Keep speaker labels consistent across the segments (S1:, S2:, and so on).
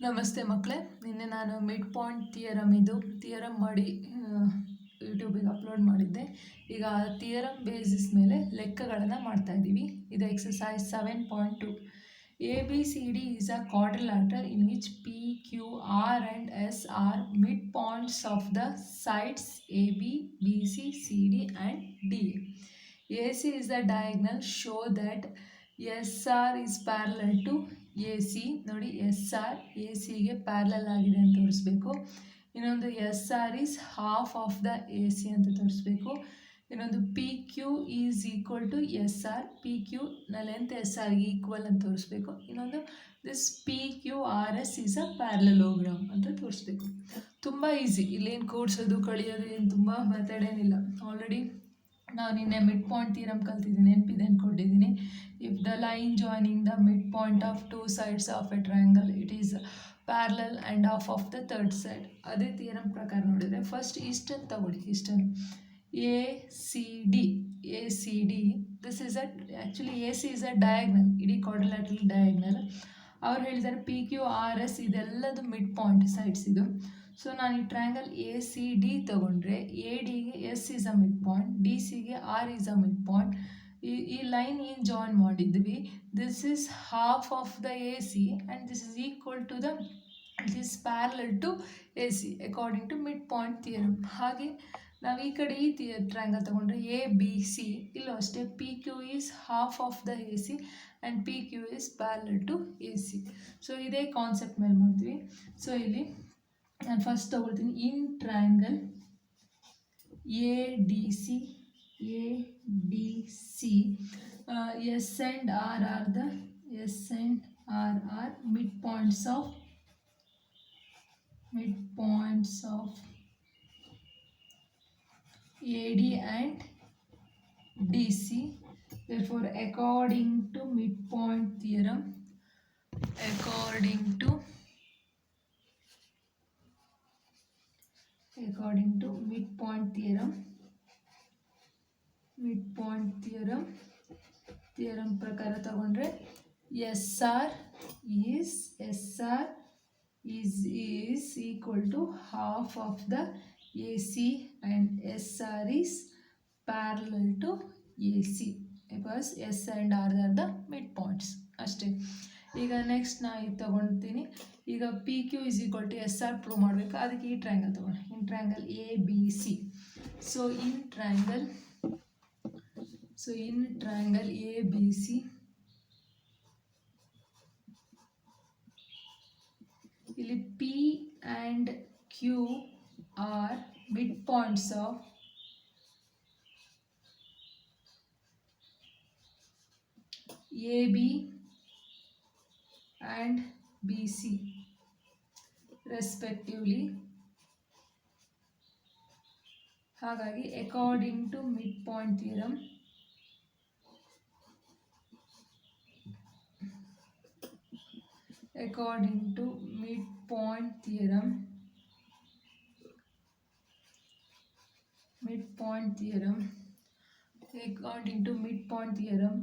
S1: ನಮಸ್ತೆ ಮಕ್ಕಳೇ. ನಿನ್ನೆ ನಾನು ಮಿಡ್ ಪಾಯಿಂಟ್ ಥಿಯರಮ್ ಮಾಡಿ ಯೂಟ್ಯೂಬಿಗೆ ಅಪ್ಲೋಡ್ ಮಾಡಿದ್ದೆ. ಈಗ ಆ ಥಿಯರಮ್ ಬೇಸಿಸ್ ಮೇಲೆ ಲೆಕ್ಕಗಳನ್ನು ಮಾಡ್ತಾ ಇದ್ದೀವಿ. ಇದು exercise 7.2. ABCD is a quadrilateral in which P, Q, R and S are midpoints of the sides AB, BC, CD and DA. AC is the diagonal. Show that SR is parallel to AC. ನೋಡಿ SR ACಗೆ parallel ಆಗಿದೆ ಅಂತ ತೋರಿಸ್ಬೇಕು. ಇನ್ನೊಂದು SR is half of the AC ಅಂತ ತೋರಿಸ್ಬೇಕು. ಇನ್ನೊಂದು PQ is equal to SR. PQ ನ length SRಗೆ equal ಅಂತ ತೋರಿಸ್ಬೇಕು. ಇನ್ನೊಂದು this PQRS is a parallelogram ಅಂತ ತೋರಿಸ್ಬೇಕು. ತುಂಬ ಈಸಿ. ಇಲ್ಲೇನು ಕೂಡಿಸೋದು ಕಳಿಯೋದು ಏನು ತುಂಬ ಮೆಥಡ್ ಏನಿಲ್ಲ. ಆಲ್ರೆಡಿ ನಾವು ನಿನ್ನೆ ಮಿಡ್ ಪಾಯಿಂಟ್ ಥಿಯರಮ್ ಕಲ್ತಿದ್ದೀನಿ, ನೆನಪಿದೆ ಅಂದ್ಕೊಂಡಿದ್ದೀನಿ. If the line joining the mid point of two sides of a triangle it is parallel and half of the third side. ಅದೇ ಥಿಯರಮ್ ಪ್ರಕಾರ ನೋಡಿದರೆ ಫಸ್ಟ್ ಇಷ್ಟನ್ನು ತಗೊಳ್ಳಿ. ಇಷ್ಟನ್ನು ACD this is actually AC is a diagonal, ಇಡೀ quadrilateral diagonal. ಅವ್ರು ಹೇಳಿದ್ದಾರೆ PQRS ಇದೆಲ್ಲದು ಮಿಡ್ ಪಾಯಿಂಟ್ ಸೈಡ್ಸ್ ಇದು. ಸೊ ನಾನು ಈ ಟ್ರಯಾಂಗಲ್ ACD ತಗೊಂಡ್ರೆ ADಗೆ S is a mid point, DCಗೆ R is a mid point. ಈ ಲೈನ್ ಏನು ಜಾಯಿನ್ ಮಾಡಿದ್ವಿ, this is half of the AC and this is equal to the it is parallel to AC according to midpoint theorem. ಹಾಗೆ ನಾವು ಈ ಕಡೆ ಈ triangle ತಗೊಂಡ್ರೆ ABC, ಇಲ್ಲೂ ಅಷ್ಟೇ PQ is half of the AC and PQ is parallel to AC. So ಇದೇ concept ಮೇಲೆ ಮಾಡ್ತೀವಿ. ಸೊ ಇಲ್ಲಿ ನಾನು ಫಸ್ಟ್ ತಗೊಳ್ತೀನಿ in triangle ADC S and R are the midpoints of AD and DC. Therefore according to midpoint theorem, according to midpoint theorem ಪ್ರಕಾರ ತಗೊಂಡ್ರೆ SR is equal to half of the AC and SR is parallel to AC because S and R are the midpoints ಅಷ್ಟೇ. ಈಗ next ನಾನು ಇದು ತೊಗೊಳ್ತೀನಿ. ಈಗ PQ is equal to SR prove ಮಾಡಬೇಕು. ಅದಕ್ಕೆ ಈ ಟ್ರಯಾಂಗಲ್ ತೊಗೊಳ್ಳಿ, in triangle ABC. So in triangle ABC ಇಲ್ಲಿ P and Q are midpoints of AB and BC respectively. ಹಾಗಾಗಿ according to midpoint theorem according to midpoint theorem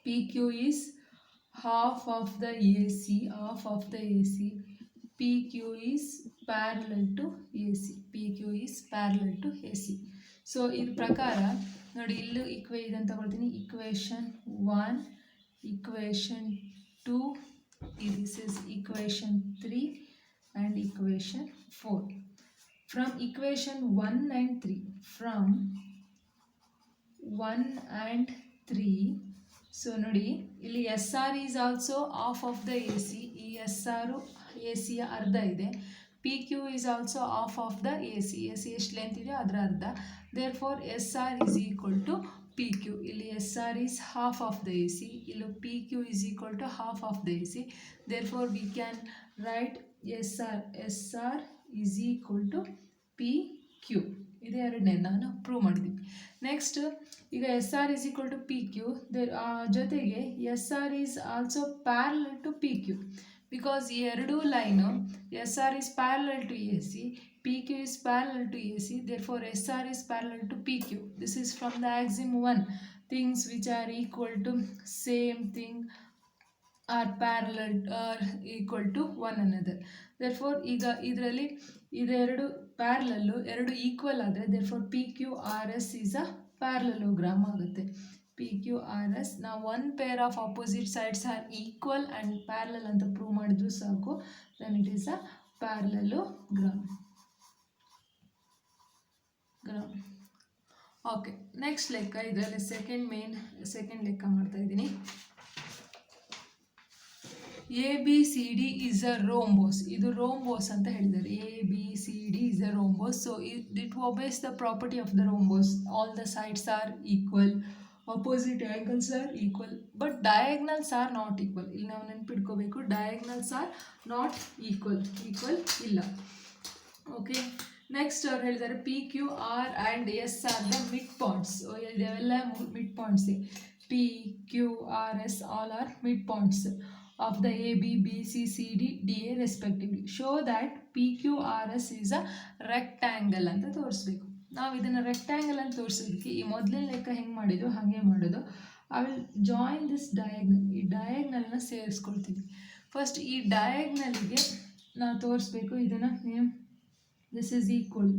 S1: PQ is half of the AC, PQ is parallel to AC. So ಇದ್ರ ಪ್ರಕಾರ ನೋಡಿ, ಇಲ್ಲೂ ಇದನ್ನು ತಗೊಳ್ತೀನಿ. equation 1, equation 2, this is equation 3 and equation 4. From equation 1 and 3, so ನೋಡಿ ಇಲ್ಲಿ SR is also half of the AC. ಈ SR ACಯ ಅರ್ಧ ಇದೆ. PQ is also half of the AC ಎಷ್ಟು ಲೆಂತ್ ಇದೆ ಅದರ ಅರ್ಧ. therefore SR is equal to PQ. ಇಲ್ಲಿ SR is half of the AC, ಇಲ್ಲಿ PQ is equal to half of the AC. therefore we can write SR is equal to PQ. ಇದು ಎರಡನೇ ನಾನು prove ಮಾಡಿದ್ವಿ. Next ಈಗ SR is equal to PQ ಜೊತೆಗೆ SR is also parallel to PQ because ಈ ಎರಡೂ line SR is parallel to AC, PQ is parallel to AC, therefore SR is parallel to PQ. This is from the axiom 1. Things which are equal to same thing are parallel are equal to one another. Therefore ಈಗ ಇದರಲ್ಲಿ ಇದೆರಡು ಪ್ಯಾರಲಲ್ಲು ಎರಡು equal ಆದರೆ therefore P Q R S is a parallelogram ಆಗುತ್ತೆ. P Q R S ನಾವು one pair of opposite sides are equal and parallel ಅಂತ prove ಮಾಡಿದ್ರು ಸಾಕು, then it is a parallelogram. Okay, next ಲೆಕ್ಕ. ಇದರಲ್ಲಿ ಸೆಕೆಂಡ್ ಲೆಕ್ಕ ಮಾಡ್ತಾ ಇದ್ದೀನಿ. A B C D is a rhombus. ಇದು ರೋಂಬೋಸ್ ಅಂತ ಹೇಳಿದ್ದಾರೆ. A B C D is a rhombus. So it obeys the property of the rhombus. All the sides are equal, opposite angles are equal, but diagonals are not equal. ಇಲ್ಲಿ ನಾವು ನೆನ್ಪಿಟ್ಕೋಬೇಕು, diagonals are not equal ಇಲ್ಲ. Okay, next ಅವ್ರು ಹೇಳಿದ್ದಾರೆ P Q R and S are the mid points. ಇದೆಲ್ಲ mid points. P Q R S all are mid points of the A, B, B, C, C, D, D, A respectively. Show that PQRS is a rectangle ಅಂತ ತೋರಿಸ್ಬೇಕು. ನಾವು ಇದನ್ನು rectangle ಅಂತ ತೋರಿಸೋದಕ್ಕೆ ಈ ಮೊದಲನೇ ಲೆಕ್ಕ ಹೆಂಗೆ ಮಾಡಿದ್ದು ಹಾಗೆ ಮಾಡೋದು. I will join this diagonal. ಈ ಡಯಾಗ್ನಲ್ನ ಸೇರಿಸ್ಕೊಳ್ತೀವಿ. ಫಸ್ಟ್ ಈ ಡಯಾಗ್ನಲ್ಗೆ ನಾವು ತೋರಿಸ್ಬೇಕು ಇದನ್ನು. This is equal.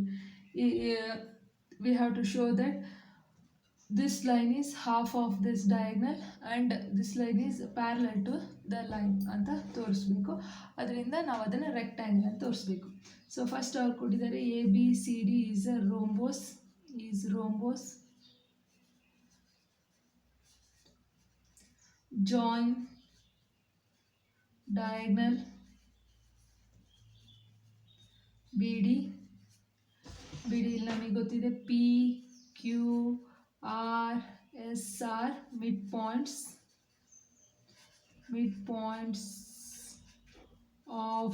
S1: We have to show that this line is half of this diagonal and this line is parallel to the line ಅಂತ ತೋರಿಸ್ಬೇಕು. ಅದರಿಂದ ನಾವು ಅದನ್ನು ರೆಕ್ಟ್ಯಾಂಗಲ್ ಅಂತ ತೋರಿಸ್ಬೇಕು. ಸೊ ಫಸ್ಟ್ ಅವ್ರು ಕೊಟ್ಟಿದ್ದಾರೆ A B C D is a rhombus. Join diagonal B D ಇಲ್ಲಿ ನಮಗೆ ಗೊತ್ತಿದೆ P Q R, S are midpoints of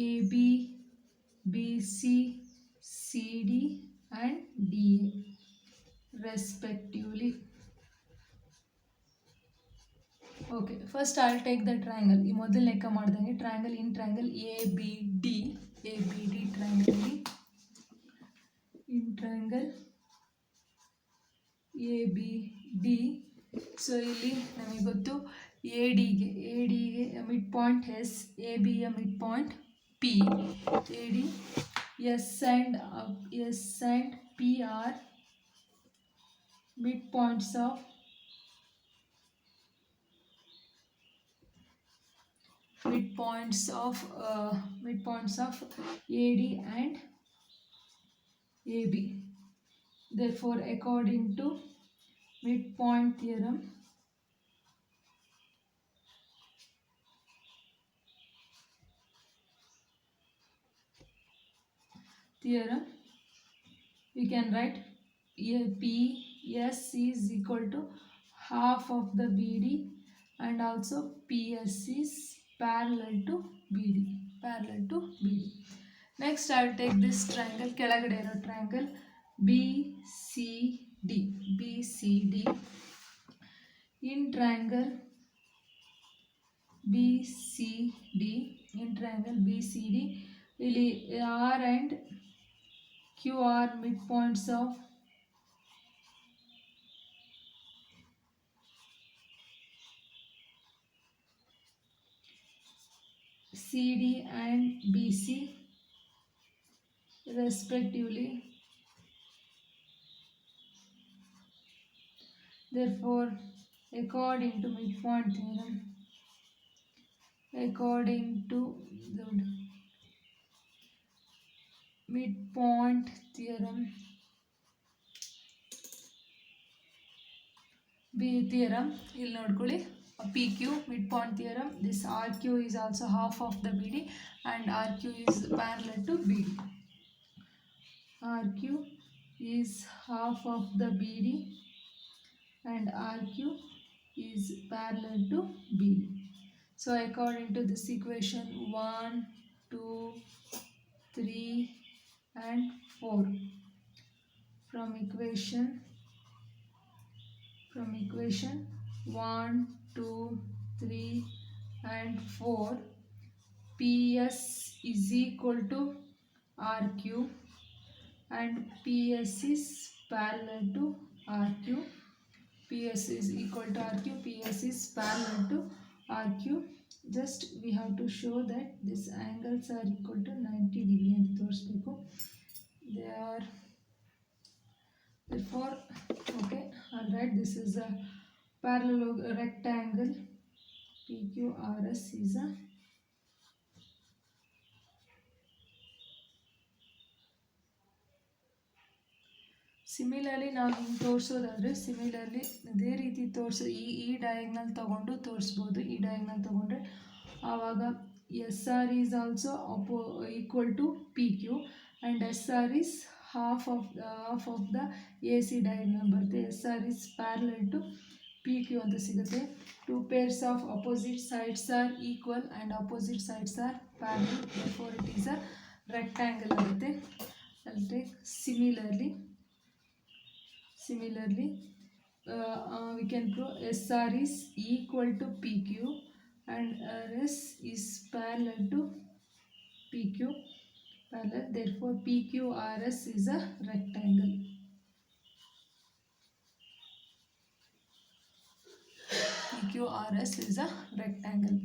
S1: AB, BC, CD and DA respectively. Okay, first I'll take the triangle. ಈ ಮೊದಲು ಲೆಕ್ಕ ಮಾಡ್ದಂಗೆ triangle in triangle ABD triangle in triangle A B D. ಸೊ ಇಲ್ಲಿ ನಮಗೆ ಗೊತ್ತು ಎ ಡಿಗೆ ಮಿಡ್ ಪಾಯಿಂಟ್ ಎಸ್, ಎ ಬಿಯ mid point P. A D S and P R mid points of A D and A B. Therefore, according to midpoint theorem, we can write PS is equal to half of the BD and also PS is parallel to BD. Next, I will take this triangle, ಕೆಳಗಡೆ ಇರೋ triangle BCD. In triangle BCD, ಇಲ್ಲಿ R and Q are midpoints of CD and BC respectively. Therefore, according to midpoint theorem, B theorem, ಇಲ್ಲಿ ನೋಡ್ಕೊಳ್ಳಿ PQ midpoint theorem, this RQ is also half of the BD and RQ is parallel to BD. RQ is half of the BD and RQ is parallel to BD. So according to this equation 1, 2, 3 and 4, from equation 1, 2, 3 and 4, PS is equal to RQ and PS is parallel to RQ. PS is equal to RQ, PS is parallel to RQ. Just we have to show that these angles are equal to 90 degree ಅಂತ ತೋರಿಸ್ಬೇಕು. They are therefore, okay, all right, this is a parallelogram rectangle. PQRS is a similarly ನಾವು ಹಿಂಗೆ ತೋರಿಸೋದಾದರೆ similarly ಅದೇ ರೀತಿ ಈ diagonal ತೊಗೊಂಡು ತೋರಿಸ್ಬೋದು. ಈ diagonal ತೊಗೊಂಡ್ರೆ ಆವಾಗ S R is also equal to P Q and S R is half of the A C diagonal ಬರುತ್ತೆ. S R is parallel to P Q ಅಂತ ಸಿಗುತ್ತೆ. Two pairs of opposite sides are equal and opposite sides are parallel, therefore it is a rectangle ಆಗುತ್ತೆ. I'll take similarly we can prove SR is equal to PQ and RS is parallel to PQ parallel, therefore PQRS is a rectangle. PQRS is a rectangle.